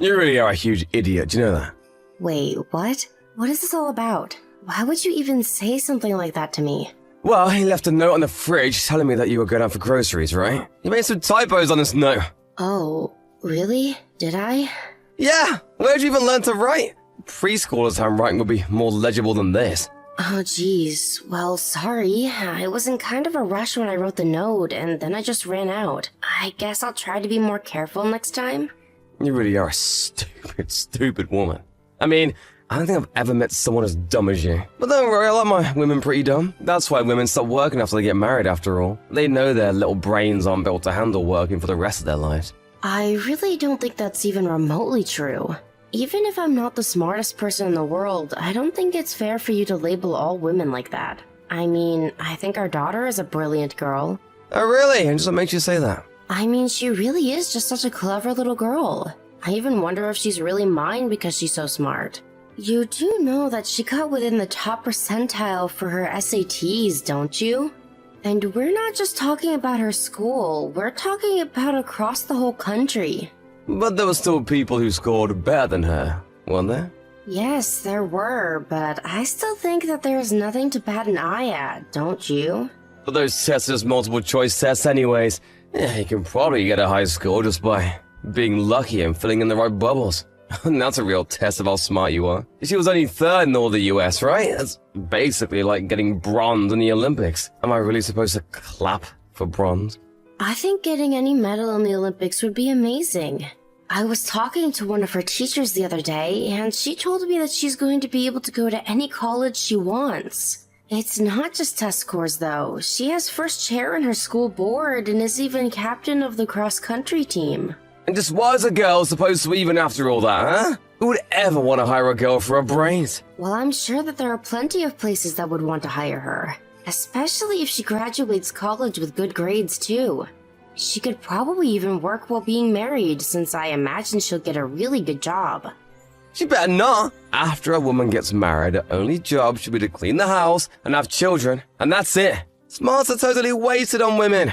You really are a huge idiot, do you know that? Wait, what? What is this all about? Why would you even say something like that to me? Well, he left a note on the fridge telling me that you were going out for groceries, right? You made some typos on this note. Oh, really? Did I? Yeah, where'd you even learn to write? Preschoolers' handwriting would be more legible than this. Oh, geez. Well, sorry. I was in kind of a rush when I wrote the note, and then I just ran out. I guess I'll try to be more careful next time. You really are a stupid woman. I mean, I don't think I've ever met someone as dumb as you. But don't worry, I like my women pretty dumb. That's why women stop working after they get married, after all. They know their little brains aren't built to handle working for the rest of their lives. I really don't think that's even remotely true. Even if I'm not the smartest person in the world, I don't think it's fair for you to label all women like that. I mean, I think our daughter is a brilliant girl. Oh really? And just what makes you say that? I mean, she really is just such a clever little girl. I even wonder if she's really mine because she's so smart. You do know that she got within the top percentile for her SATs, don't you? And we're not just talking about her school, we're talking about across the whole country. But there were still people who scored better than her, weren't there? Yes, there were, but I still think that there is nothing to bat an eye at, don't you? But those tests are just multiple choice tests anyways. Yeah, you can probably get a high score just by being lucky and filling in the right bubbles. And that's a real test of how smart you are. She was only third in all the US, right? That's basically like getting bronze in the Olympics. Am I really supposed to clap for bronze? I think getting any medal in the Olympics would be amazing. I was talking to one of her teachers the other day, and she told me that she's going to be able to go to any college she wants. It's not just test scores, though. She has first chair in her school board and is even captain of the cross-country team. And just why is a girl supposed to even after all that, huh? Who would ever want to hire a girl for her brains? Well, I'm sure that there are plenty of places that would want to hire her. Especially if she graduates college with good grades, too. She could probably even work while being married, since I imagine she'll get a really good job. She better not. After a woman gets married, her only job should be to clean the house and have children, and that's it. Smarts are totally wasted on women.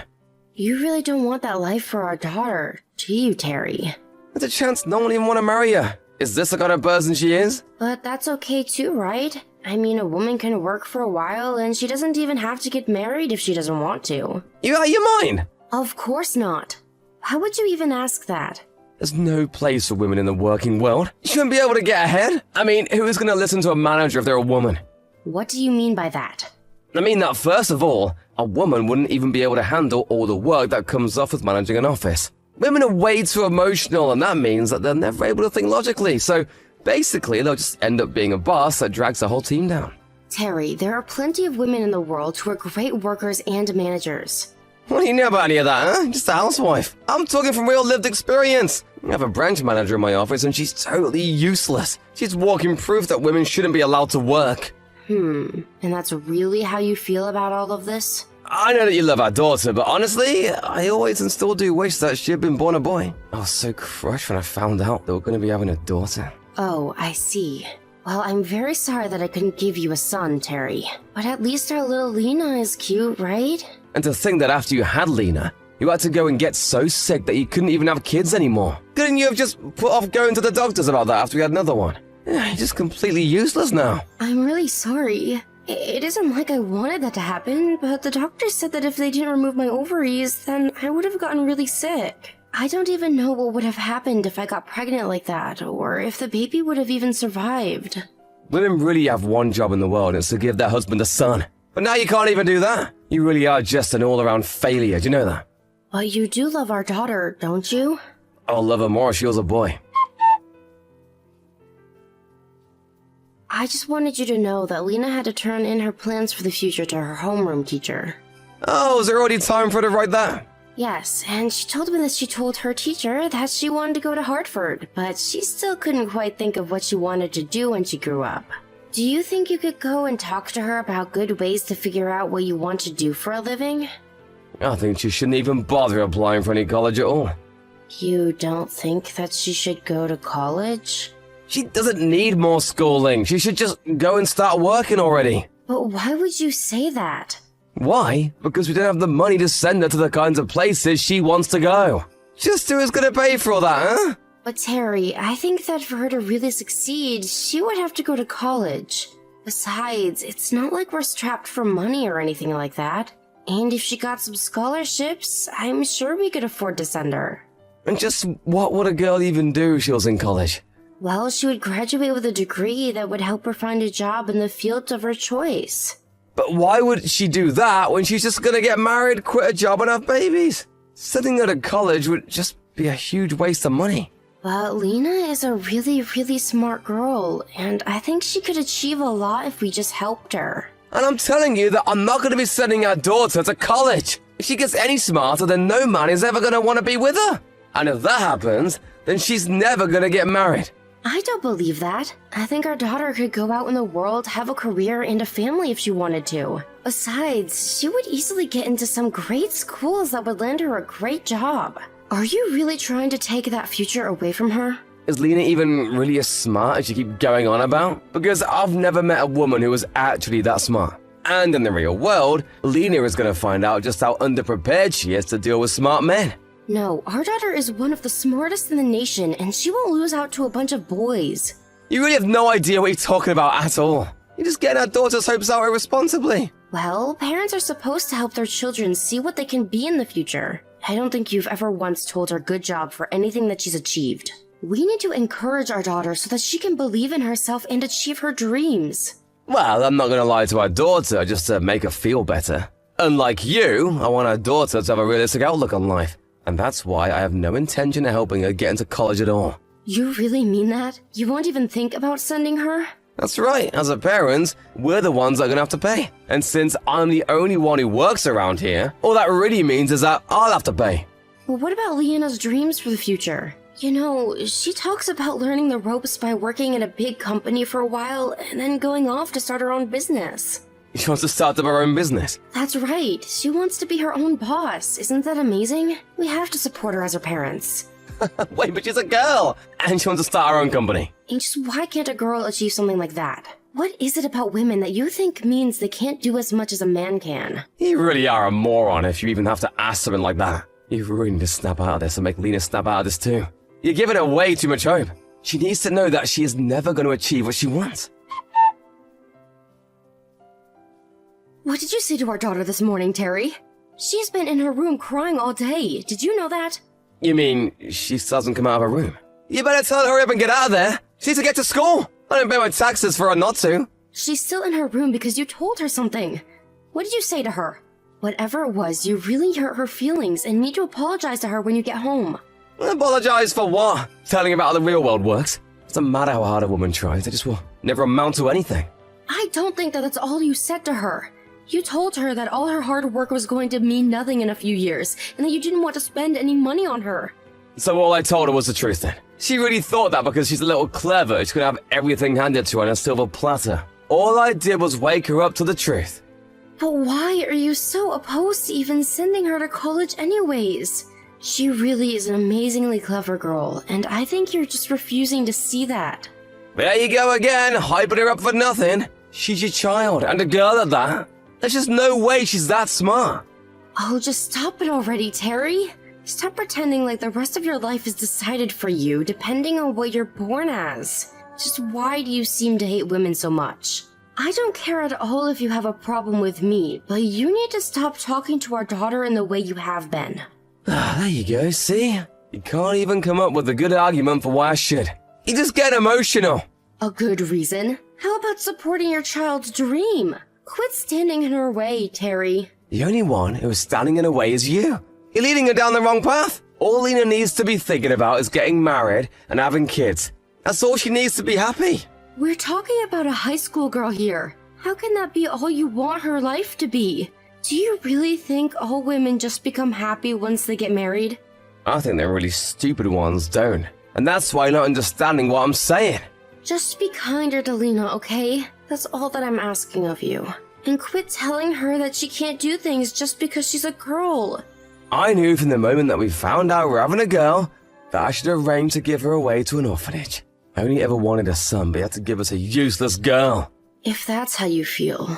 You really don't want that life for our daughter, do you, Terry? There's a chance no one even want to marry her. Is this the kind of person she is? But that's okay too, right? I mean, a woman can work for a while, and she doesn't even have to get married if she doesn't want to. You out of your mind? Of course not. How would you even ask that? There's no place for women in the working world. You shouldn't be able to get ahead. I mean, who is going to listen to a manager if they're a woman? What do you mean by that? I mean that first of all, a woman wouldn't even be able to handle all the work that comes off with managing an office. Women are way too emotional, and that means that they're never able to think logically, so basically they'll just end up being a boss that drags the whole team down. Terry, there are plenty of women in the world who are great workers and managers. What do you know about any of that, huh? Just a housewife. I'm talking from real lived experience. I have a branch manager in my office and she's totally useless. She's walking proof that women shouldn't be allowed to work. And that's really how you feel about all of this? I know that you love our daughter, but honestly, I always and still do wish that she had been born a boy. I was so crushed when I found out they were going to be having a daughter. Oh, I see. Well, I'm very sorry that I couldn't give you a son, Terry. But at least our little Lena is cute, right? And to think that after you had Lena, you had to go and get so sick that you couldn't even have kids anymore. Couldn't you have just put off going to the doctors about that after you had another one? Yeah, you're just completely useless now. I'm really sorry. It isn't like I wanted that to happen, but the doctor said that if they didn't remove my ovaries, then I would have gotten really sick. I don't even know what would have happened if I got pregnant like that, or if the baby would have even survived. Women really have one job in the world, and it's to give their husband a son. But now you can't even do that. You really are just an all-around failure, do you know that? But you do love our daughter, don't you? I'll love her more if she was a boy. I just wanted you to know that Lena had to turn in her plans for the future to her homeroom teacher. Oh, is there already time for her to write that? Yes, and she told me that she told her teacher that she wanted to go to Hartford, but she still couldn't quite think of what she wanted to do when she grew up. Do you think you could go and talk to her about good ways to figure out what you want to do for a living? I think she shouldn't even bother applying for any college at all. You don't think that she should go to college? She doesn't need more schooling. She should just go and start working already. But why would you say that? Why? Because we don't have the money to send her to the kinds of places she wants to go. Just who is going to pay for all that, huh? But Terry, I think that for her to really succeed, she would have to go to college. Besides, it's not like we're strapped for money or anything like that. And if she got some scholarships, I'm sure we could afford to send her. And just what would a girl even do if she was in college? Well, she would graduate with a degree that would help her find a job in the field of her choice. But why would she do that when she's just gonna get married, quit a job and have babies? Sending her to college would just be a huge waste of money. But Lena is a really, really smart girl, and I think she could achieve a lot if we just helped her. And I'm telling you that I'm not gonna be sending our daughter to college. If she gets any smarter, then no man is ever gonna want to be with her. And if that happens, then she's never gonna get married. I don't believe that. I think our daughter could go out in the world, have a career, and a family if she wanted to. Besides, she would easily get into some great schools that would land her a great job. Are you really trying to take that future away from her? Is Lena even really as smart as you keep going on about? Because I've never met a woman who was actually that smart. And in the real world, Lena is going to find out just how underprepared she is to deal with smart men. No, our daughter is one of the smartest in the nation, and she won't lose out to a bunch of boys. You really have no idea what you're talking about at all. You're just getting our daughter's hopes out irresponsibly. Well, parents are supposed to help their children see what they can be in the future. I don't think you've ever once told her good job for anything that she's achieved. We need to encourage our daughter so that she can believe in herself and achieve her dreams. Well, I'm not going to lie to our daughter just to make her feel better. Unlike you, I want our daughter to have a realistic outlook on life. And that's why I have no intention of helping her get into college at all. You really mean that? You won't even think about sending her? That's right, as her parents, we're the ones that are gonna have to pay. And since I'm the only one who works around here, all that really means is that I'll have to pay. Well, what about Leona's dreams for the future? You know, she talks about learning the ropes by working in a big company for a while and then going off to start her own business. She wants to start up her own business. That's right. She wants to be her own boss. Isn't that amazing? We have to support her as her parents. Wait, but she's a girl! And she wants to start her own company. And just why can't a girl achieve something like that? What is it about women that you think means they can't do as much as a man can? You really are a moron if you even have to ask something like that. You really need to snap out of this and make Lena snap out of this too. You're giving her way too much hope. She needs to know that she is never going to achieve what she wants. What did you say to our daughter this morning, Terry? She's been in her room crying all day. Did you know that? You mean she still hasn't come out of her room? You better tell her to hurry up and get out of there. She needs to get to school. I don't pay my taxes for her not to. She's still in her room because you told her something. What did you say to her? Whatever it was, you really hurt her feelings and need to apologize to her when you get home. Apologize for what? Telling about how the real world works? Doesn't matter how hard a woman tries, they just will never amount to anything. I don't think that that's all you said to her. You told her that all her hard work was going to mean nothing in a few years, and that you didn't want to spend any money on her. So all I told her was the truth then? She really thought that because she's a little clever, she could have everything handed to her on a silver platter. All I did was wake her up to the truth. But why are you so opposed to even sending her to college anyways? She really is an amazingly clever girl, and I think you're just refusing to see that. There you go again, hyping her up for nothing. She's your child, and a girl at that. There's just no way she's that smart. Oh, just stop it already, Terry. Stop pretending like the rest of your life is decided for you, depending on what you're born as. Just why do you seem to hate women so much? I don't care at all if you have a problem with me, but you need to stop talking to our daughter in the way you have been. There you go, see? You can't even come up with a good argument for why I should. You just get emotional. A good reason? How about supporting your child's dream? Quit standing in her way, Terry. The only one who is standing in her way is you. You're leading her down the wrong path. All Lena needs to be thinking about is getting married and having kids. That's all she needs to be happy. We're talking about a high school girl here. How can that be all you want her life to be? Do you really think all women just become happy once they get married? I think they're really stupid ones don't. And that's why you're not understanding what I'm saying. Just be kinder to Lena, okay? That's all that I'm asking of you. And quit telling her that she can't do things just because she's a girl. I knew from the moment that we found out we're having a girl that I should arrange to give her away to an orphanage. I only ever wanted a son, but you had to give us a useless girl. If that's how you feel.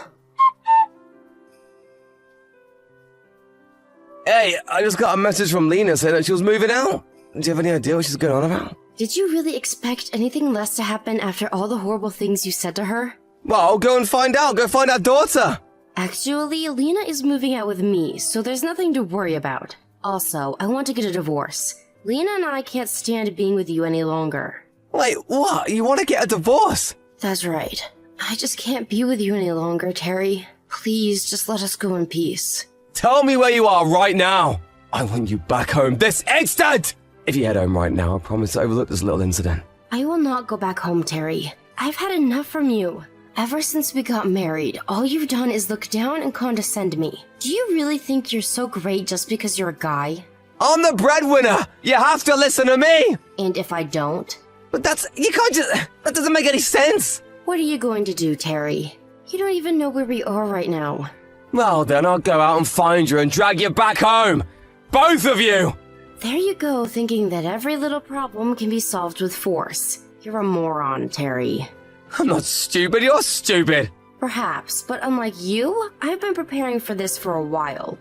Hey, I just got a message from Lena saying that she was moving out. Do you have any idea what she's going on about? Did you really expect anything less to happen after all the horrible things you said to her? Well, go and find out. Go find our daughter. Actually, Lena is moving out with me, so there's nothing to worry about. Also, I want to get a divorce. Lena and I can't stand being with you any longer. Wait, what? You want to get a divorce? That's right. I just can't be with you any longer, Terry. Please, just let us go in peace. Tell me where you are right now. I want you back home this instant! If you head home right now, I promise to overlook this little incident. I will not go back home, Terry. I've had enough from you. Ever since we got married, all you've done is look down and condescend me. Do you really think you're so great just because you're a guy? I'm the breadwinner! You have to listen to me! And if I don't? But you can't just, that doesn't make any sense! What are you going to do, Terry? You don't even know where we are right now. Well, then I'll go out and find you and drag you back home! Both of you! There you go, thinking that every little problem can be solved with force. You're a moron, Terry. I'm not stupid, you're stupid! Perhaps, but unlike you, I've been preparing for this for a while.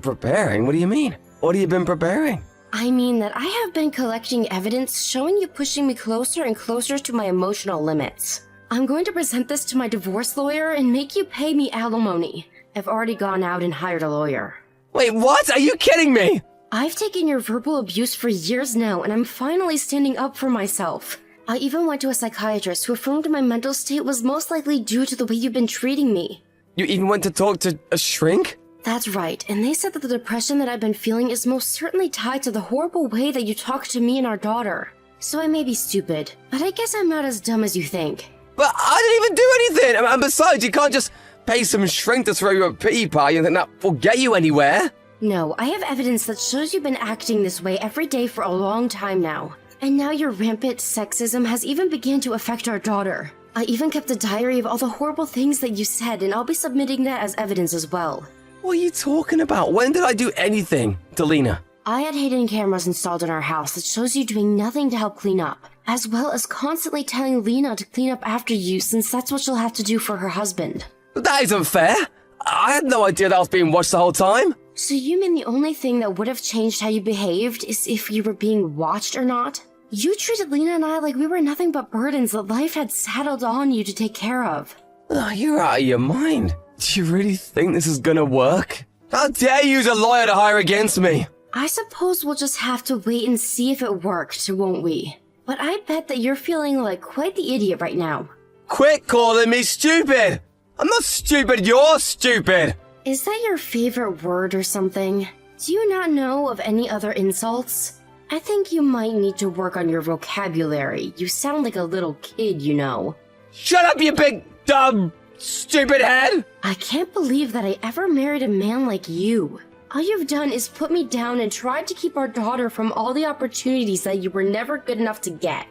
Preparing? What do you mean? What have you been preparing? I mean that I have been collecting evidence showing you pushing me closer and closer to my emotional limits. I'm going to present this to my divorce lawyer and make you pay me alimony. I've already gone out and hired a lawyer. Wait, what? Are you kidding me? I've taken your verbal abuse for years now, and I'm finally standing up for myself. I even went to a psychiatrist who affirmed my mental state was most likely due to the way you've been treating me. You even went to talk to a shrink? That's right, and they said that the depression that I've been feeling is most certainly tied to the horrible way that you talk to me and our daughter. So I may be stupid, but I guess I'm not as dumb as you think. But I didn't even do anything! And besides, you can't just pay some shrink to throw you a pity party and think that will get you anywhere. No, I have evidence that shows you've been acting this way every day for a long time now. And now your rampant sexism has even begun to affect our daughter. I even kept a diary of all the horrible things that you said, and I'll be submitting that as evidence as well. What are you talking about? When did I do anything to Lena? I had hidden cameras installed in our house that shows you doing nothing to help clean up, as well as constantly telling Lena to clean up after you since that's what she'll have to do for her husband. That isn't fair! I had no idea that I was being watched the whole time! So you mean the only thing that would have changed how you behaved is if you were being watched or not? You treated Lena and I like we were nothing but burdens that life had saddled on you to take care of. Oh, you're out of your mind. Do you really think this is gonna work? How dare you use a lawyer to hire against me? I suppose we'll just have to wait and see if it worked, won't we? But I bet that you're feeling like quite the idiot right now. Quit calling me stupid! I'm not stupid, you're stupid! Is that your favorite word or something? Do you not know of any other insults? I think you might need to work on your vocabulary. You sound like a little kid, you know. Shut up, you big, dumb, stupid head! I can't believe that I ever married a man like you. All you've done is put me down and tried to keep our daughter from all the opportunities that you were never good enough to get.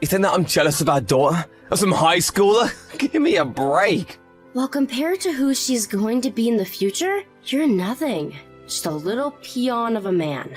You think that I'm jealous of our daughter? Of some high schooler? Give me a break. Well, compared to who she's going to be in the future, you're nothing. Just a little peon of a man.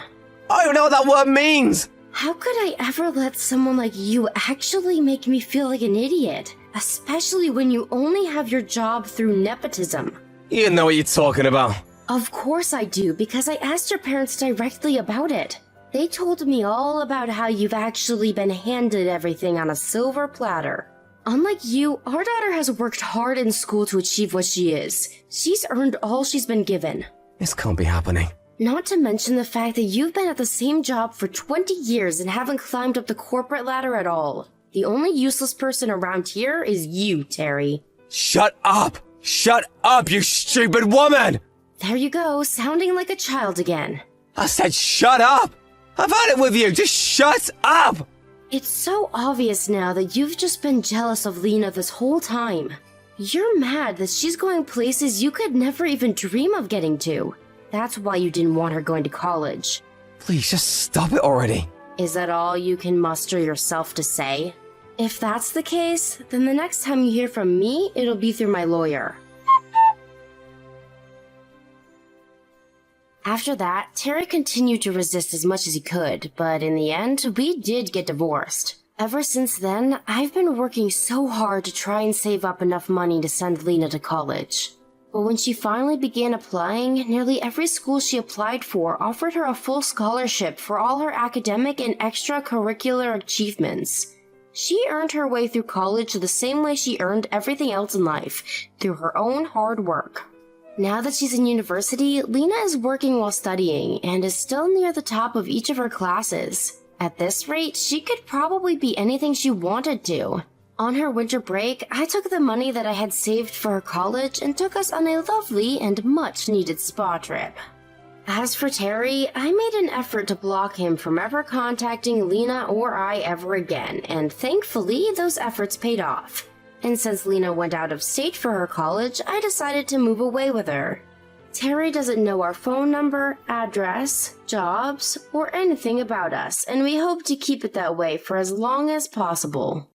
I don't know what that word means! How could I ever let someone like you actually make me feel like an idiot? Especially when you only have your job through nepotism. You know what you're talking about. Of course I do, because I asked your parents directly about it. They told me all about how you've actually been handed everything on a silver platter. Unlike you, our daughter has worked hard in school to achieve what she is. She's earned all she's been given. This can't be happening. Not to mention the fact that you've been at the same job for 20 years and haven't climbed up the corporate ladder at all. The only useless person around here is you, Terry. Shut up! Shut up, you stupid woman! There you go, sounding like a child again. I said shut up! I've had it with you, just shut up! It's so obvious now that you've just been jealous of Lena this whole time. You're mad that she's going places you could never even dream of getting to. That's why you didn't want her going to college. Please, just stop it already. Is that all you can muster yourself to say? If that's the case, then the next time you hear from me, it'll be through my lawyer. After that, Terry continued to resist as much as he could, but in the end, we did get divorced. Ever since then, I've been working so hard to try and save up enough money to send Lena to college. But when she finally began applying, nearly every school she applied for offered her a full scholarship for all her academic and extracurricular achievements. She earned her way through college the same way she earned everything else in life, through her own hard work. Now that she's in university, Lena is working while studying and is still near the top of each of her classes. At this rate, she could probably be anything she wanted to. On her winter break, I took the money that I had saved for her college and took us on a lovely and much-needed spa trip. As for Terry, I made an effort to block him from ever contacting Lena or I ever again, and thankfully those efforts paid off. And since Lena went out of state for her college, I decided to move away with her. Terry doesn't know our phone number, address, jobs, or anything about us, and we hope to keep it that way for as long as possible.